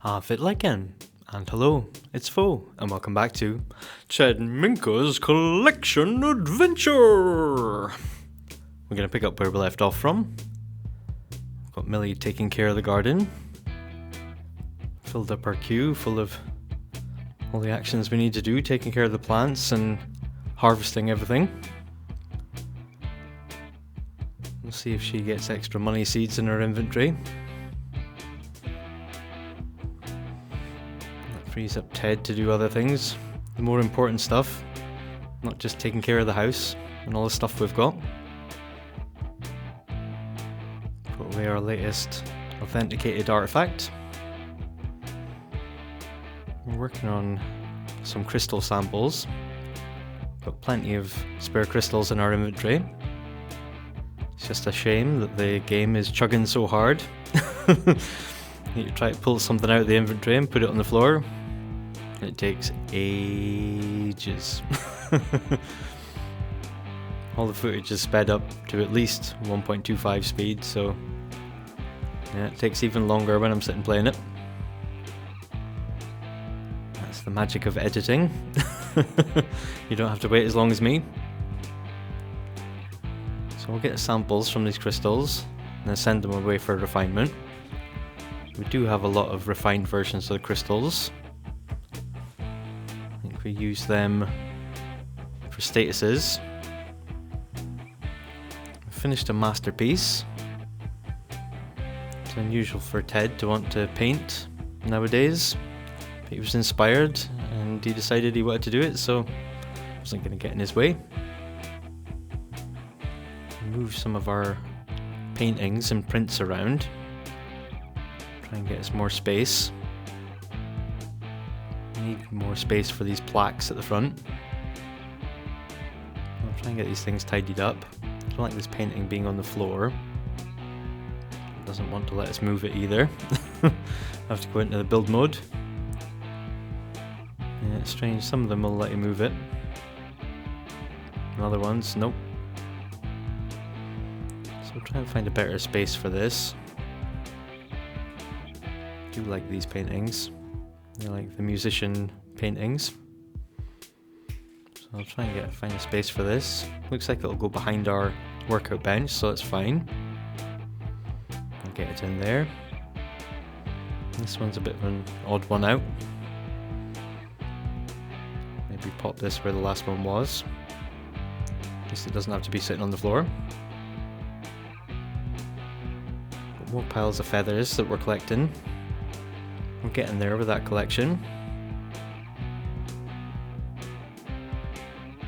Fit Lycan, and hello, it's Fo, and welcome back to Chad Minka's Collection Adventure! We're going to pick up where we left off from. We've got Millie taking care of the garden. Filled up our queue full of all the actions we need to do, taking care of the plants and harvesting everything. We'll see if she gets extra money seeds in her inventory. Frees up Ted to do other things, the more important stuff, not just taking care of the house and all the stuff we've got. Put away our latest authenticated artifact. We're working on some crystal samples. Got plenty of spare crystals in our inventory. It's just a shame that the game is chugging so hard. You try to pull something out of the inventory and put it on the floor. It takes ages. All the footage is sped up to at least 1.25 speed, so yeah, it takes even longer when I'm sitting playing it. That's the magic of editing. You don't have to wait as long as me. So we'll get samples from these crystals and then send them away for refinement. We do have a lot of refined versions of the crystals. I think we use them for statuses. We finished a masterpiece. It's unusual for Ted to want to paint nowadays. But he was inspired and he decided he wanted to do it, so I wasn't going to get in his way. Move some of our paintings and prints around. Try and get us more space. Need more space for these plaques at the front. I'll try and get these things tidied up. I don't like this painting being on the floor. It doesn't want to let us move it either. I have to go into the build mode. Yeah, it's strange, some of them will let you move it. And other ones, nope. So I'll try and find a better space for this. I do like these paintings. They're like the musician paintings. So I'll try and find a space for this. Looks like it'll go behind our workout bench, so it's fine. I'll get it in there. This one's a bit of an odd one out. Maybe pop this where the last one was. At least it doesn't have to be sitting on the floor. Got more piles of feathers that we're collecting. We're getting there with that collection.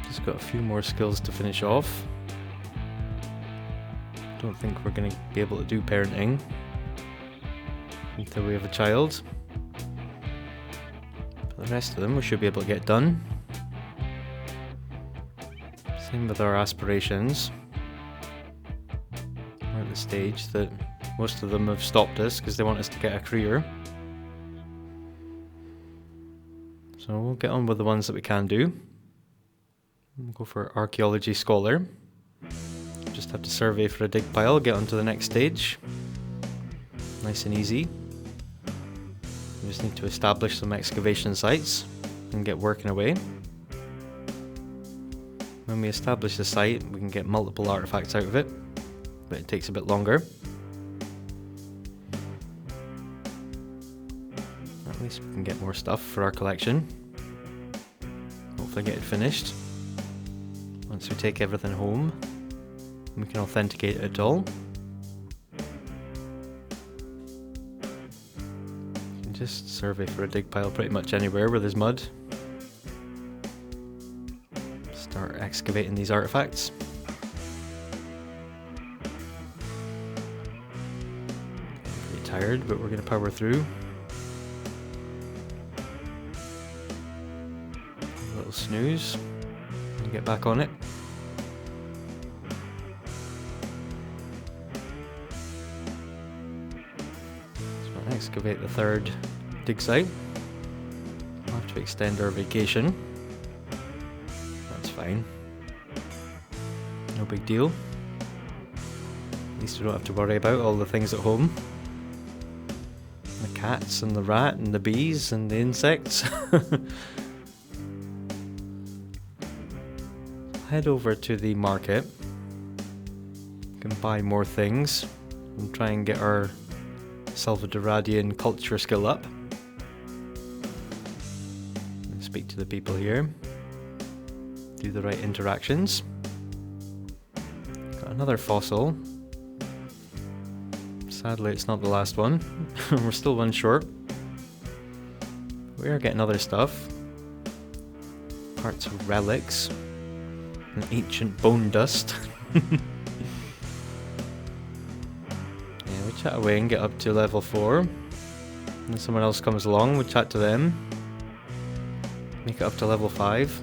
Just got a few more skills to finish off. Don't think we're going to be able to do parenting until we have a child. But the rest of them we should be able to get done. Same with our aspirations. We're at the stage that most of them have stopped us because they want us to get a career. So we'll get on with the ones that we can do. We'll go for Archaeology Scholar. Just have to survey for a dig pile, get on to the next stage. Nice and easy. We just need to establish some excavation sites and get working away. When we establish the site, we can get multiple artifacts out of it, but it takes a bit longer. At least we can get more stuff for our collection. Hopefully get it finished. Once we take everything home, we can authenticate it all. You can just survey for a dig pile pretty much anywhere where there's mud. Start excavating these artifacts. Pretty tired, but we're going to power through. Snooze and get back on it. So I'll excavate the third dig site. We'll have to extend our vacation. That's fine. No big deal. At least we don't have to worry about all the things at home. The cats and the rat and the bees and the insects. Head over to the market. You can buy more things and try and get our Selvadoradian culture skill up. Speak to the people here. Do the right interactions. Got another fossil. Sadly, it's not the last one. We're still one short. We are getting other stuff. Parts of relics. And ancient bone dust. Yeah, we chat away and get up to level 4. And then someone else comes along, we chat to them. Make it up to level 5.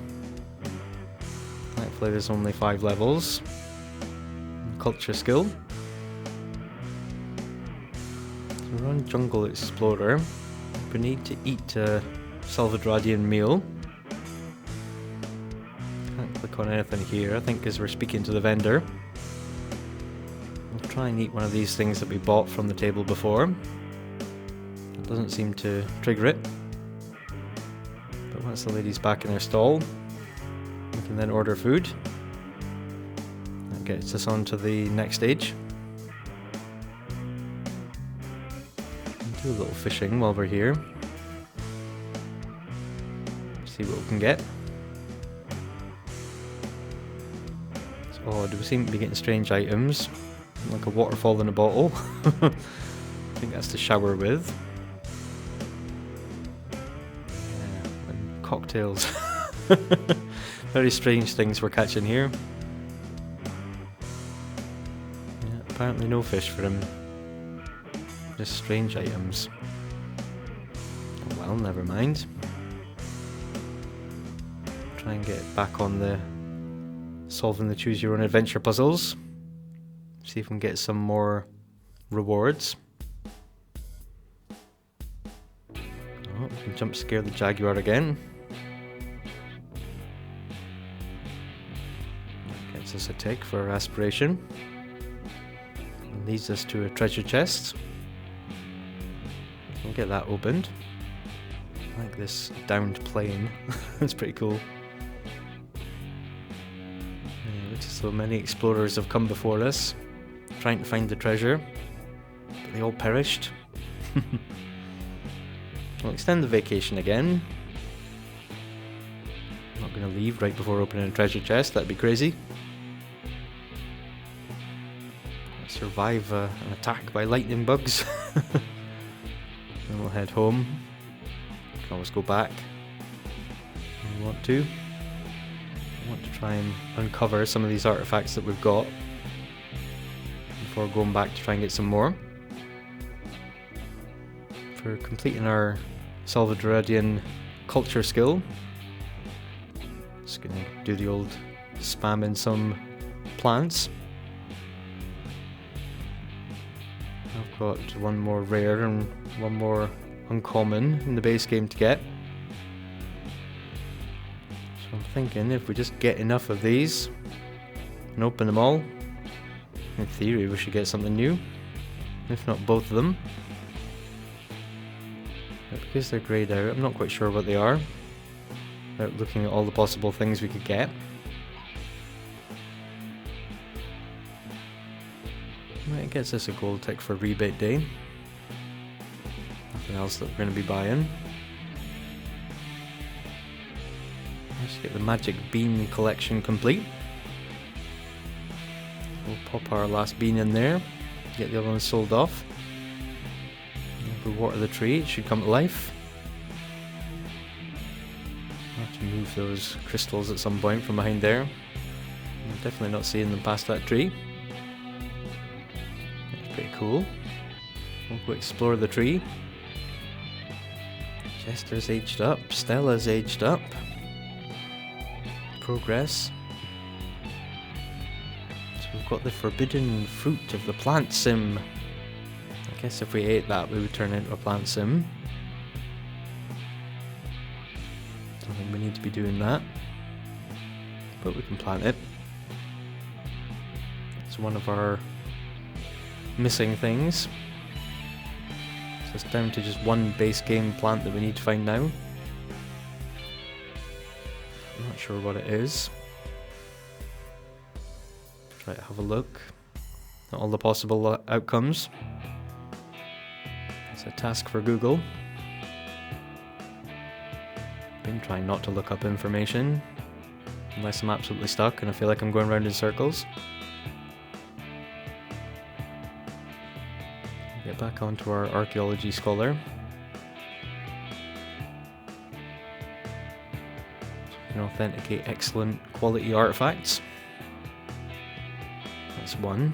Thankfully there's only 5 levels. Culture skill. So we're on Jungle Explorer. We need to eat a Selvadoradian meal. Can't click on anything here, I think because we're speaking to the vendor. We'll try and eat one of these things that we bought from the table before. It doesn't seem to trigger it. But once the lady's back in her stall, we can then order food. That gets us on to the next stage. Do a little fishing while we're here. See what we can get. It's odd, we seem to be getting strange items. Like a waterfall in a bottle. I think that's to shower with. Cocktails. Very strange things we're catching here. Yeah, apparently no fish for him. Just strange items. Oh well, never mind. Try and get back on the solving the choose your own adventure puzzles. See if we can get some more rewards. Oh, we can jump scare the jaguar again. Gets us a tick for our aspiration. And leads us to a treasure chest. We'll get that opened. I like this downed plane. It's pretty cool. Yeah, so many explorers have come before us, trying to find the treasure, but they all perished. We'll extend the vacation again. I'm not going to leave right before opening a treasure chest, that'd be crazy. Survive an attack by lightning bugs. Then we'll head home. Can always go back if we want to. I want to try and uncover some of these artifacts that we've got before going back to try and get some more. For completing our Selvadoradian culture skill, just gonna do the old spam in some plants. I've got one more rare and one more uncommon in the base game to get. So I'm thinking if we just get enough of these and open them all, in theory we should get something new, if not both of them. But because they're greyed out, I'm not quite sure what they are, without looking at all the possible things we could get. It gets us a gold tick for rebate day. Nothing else that we're going to be buying. Let's get the magic bean collection complete. We'll pop our last bean in there, get the other one sold off. If we water the tree, it should come to life. I'll have to move those crystals at some point from behind there. I'm definitely not seeing them past that tree. Pretty cool. We'll go explore the tree. Chester's aged up. Stella's aged up. Progress. So we've got the forbidden fruit of the plant sim. I guess if we ate that we would turn into a plant sim. Don't think we need to be doing that. But we can plant it. It's one of our missing things. So it's down to just one base game plant that we need to find now. I'm not sure what it is. Try to have a look at all the possible outcomes. It's a task for Google. Been trying not to look up information unless I'm absolutely stuck and I feel like I'm going around in circles. Get back onto our archaeology scholar. So we can authenticate excellent quality artifacts. That's one.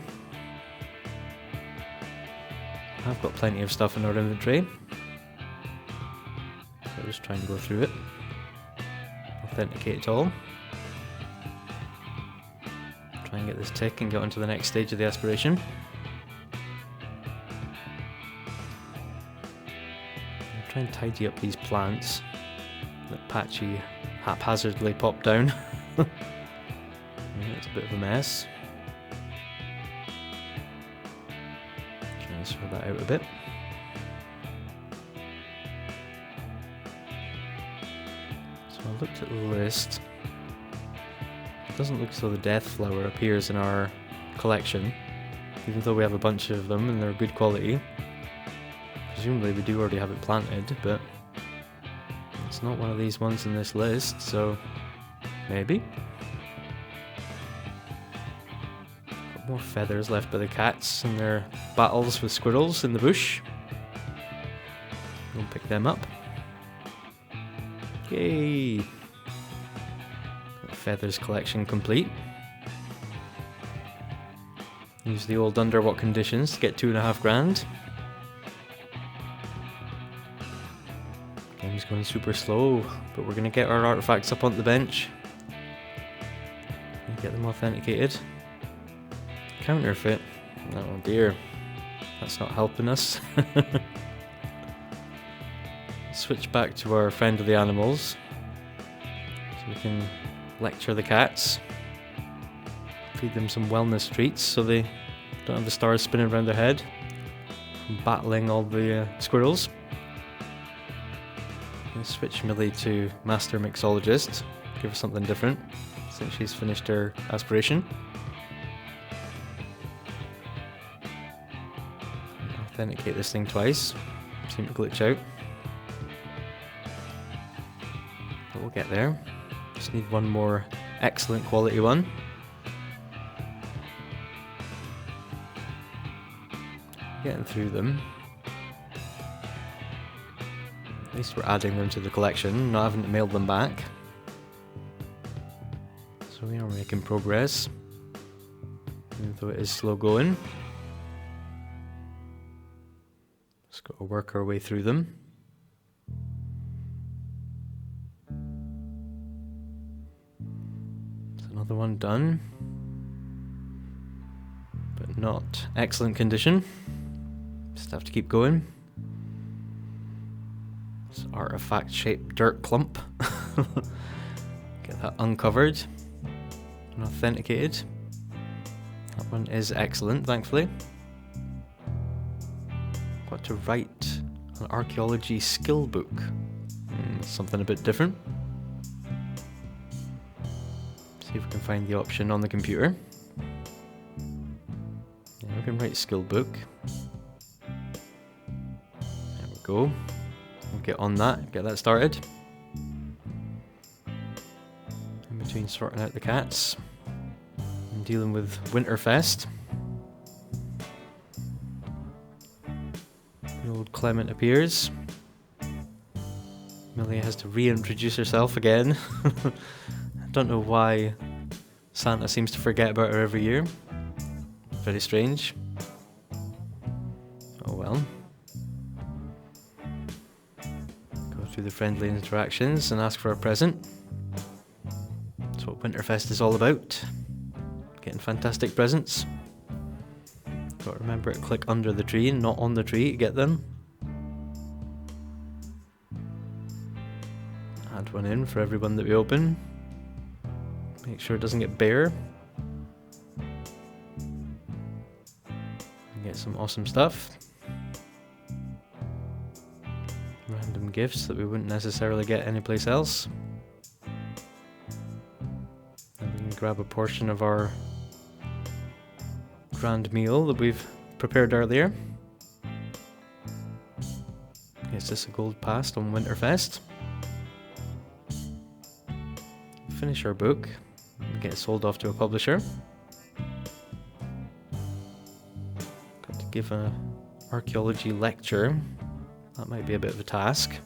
I've got plenty of stuff in our inventory. So I'm just trying to go through it. Authenticate it all. Try and get this tick and get onto the next stage of the aspiration. I'll try and tidy up these plants that Patchy haphazardly popped down. It's a bit of a mess. Try and sort that out a bit. So I looked at the list. It doesn't look as though the death flower appears in our collection, even though we have a bunch of them and they're good quality. Presumably we do already have it planted, but it's not one of these ones in this list, so maybe. Got more feathers left by the cats in their battles with squirrels in the bush. We'll pick them up. Yay! Feathers collection complete. Use the old under what conditions to get 2.5 grand. Game's going super slow, but we're gonna get our artifacts up on the bench and get them authenticated. Counterfeit. Oh dear, that's not helping us. Switch back to our friend of the animals, so we can lecture the cats. Feed them some wellness treats so they don't have the stars spinning around their head from battling all the squirrels. Switch Millie to Master Mixologist, give her something different since she's finished her aspiration. Authenticate this thing twice, seem to glitch out. But we'll get there. Just need one more excellent quality one. Getting through them. At least we're adding them to the collection, not having to mail them back. So we are making progress, even though it is slow going. Just got to work our way through them. There's another one done, but not excellent condition. Just have to keep going. Artifact shaped dirt clump. Get that uncovered and authenticated. That one is excellent, thankfully. Got to write an archaeology skill book. Something a bit different. See if we can find the option on the computer. Yeah, we can write skill book. There we go. We'll get on that, get that started. In between sorting out the cats and dealing with Winterfest. The old Clement appears. Millie has to reintroduce herself again. I don't know why Santa seems to forget about her every year. Very strange. Oh well. Through the friendly interactions and ask for a present. That's what Winterfest is all about. Getting fantastic presents. Got to remember to click under the tree and not on the tree to get them. Add one in for everyone that we open. Make sure it doesn't get bare. And get some awesome stuff. Random gifts that we wouldn't necessarily get anyplace else. And we can grab a portion of our grand meal that we've prepared earlier. Is this a gold past on Winterfest? Finish our book and get it sold off to a publisher. Got to give an archaeology lecture. That might be a bit of a task.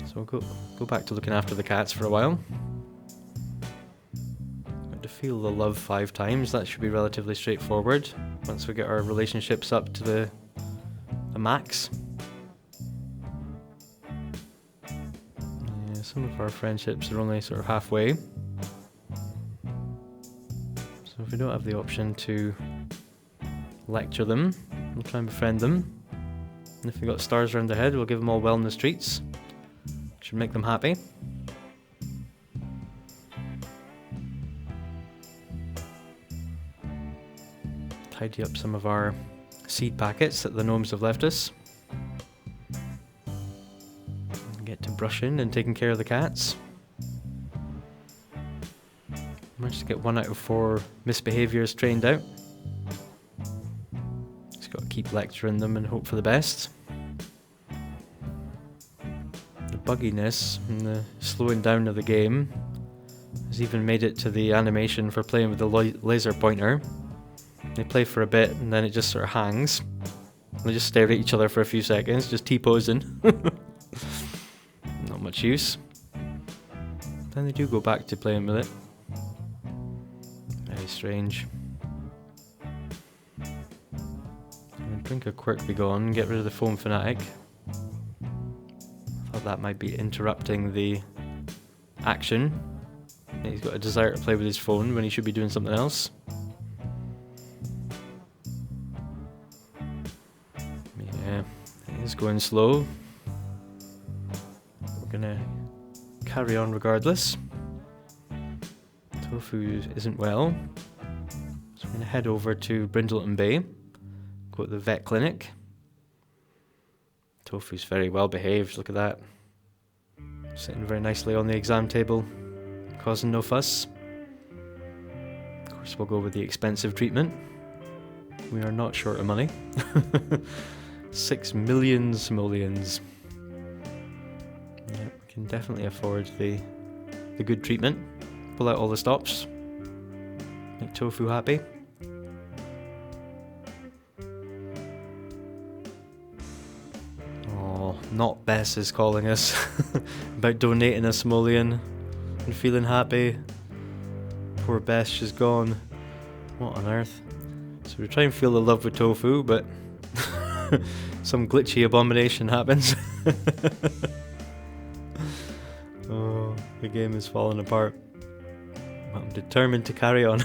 So we'll go back to looking after the cats for a while. Got to feel the love 5 times. That should be relatively straightforward once we get our relationships up to the max. Yeah, some of our friendships are only sort of halfway. So if we don't have the option to lecture them, we'll try and befriend them. And if they've got stars around their head, we'll give them all wellness treats. Should make them happy. Tidy up some of our seed packets that the gnomes have left us. And get to brushing and taking care of the cats. Managed to get 1 out of 4 misbehaviours trained out. Just got to keep lecturing them and hope for the best. The bugginess and the slowing down of the game has even made it to the animation for playing with the laser pointer. They play for a bit and then it just sort of hangs. They just stare at each other for a few seconds, just T-posing. Not much use. Then they do go back to playing with it. Very strange. Drink a quirk be gone, get rid of the foam fanatic. I thought that might be interrupting the action. He's got a desire to play with his phone when he should be doing something else. Yeah, it is going slow. We're gonna carry on regardless. Tofu isn't well. So we're gonna head over to Brindleton Bay. Go to the vet clinic. Tofu's very well behaved, look at that. Sitting very nicely on the exam table, causing no fuss. Of course we'll go with the expensive treatment. We are not short of money. 6 million simoleons. Yeah, we can definitely afford the good treatment. Pull out all the stops. Make Tofu happy. Not Bess is calling us about donating a simoleon and feeling happy. Poor Bess, she's gone. What on earth? So we try and feel the love with Tofu, but some glitchy abomination happens. Oh, the game is falling apart. I'm determined to carry on.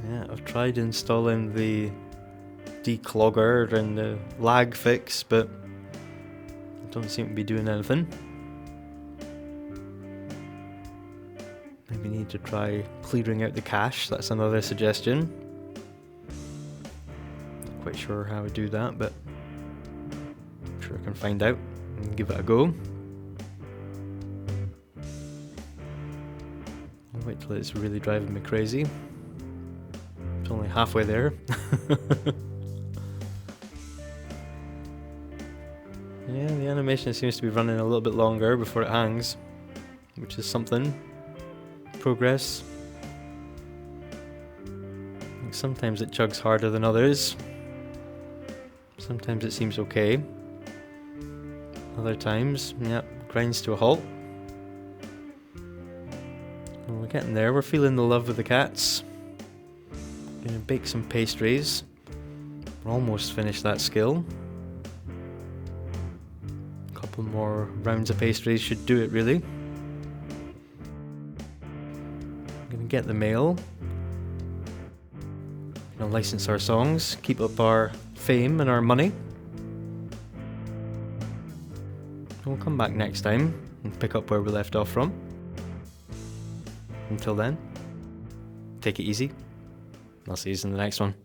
Yeah, I've tried installing the declogger and the lag fix, but it don't seem to be doing anything. Maybe need to try clearing out the cache, that's another suggestion. Not quite sure how I do that, but I'm sure I can find out and give it a go. I'll wait till it's really driving me crazy. It's only halfway there. Yeah, the animation seems to be running a little bit longer before it hangs, which is something. Progress. Sometimes it chugs harder than others. Sometimes it seems okay. Other times, yeah, grinds to a halt. Well, we're getting there. We're feeling the love of the cats. Gonna bake some pastries. We're almost finished that skill. Couple more rounds of pastries should do it, really. I'm gonna get the mail. Gonna license our songs, keep up our fame and our money. And we'll come back next time and pick up where we left off from. Until then, take it easy. I'll see you in the next one.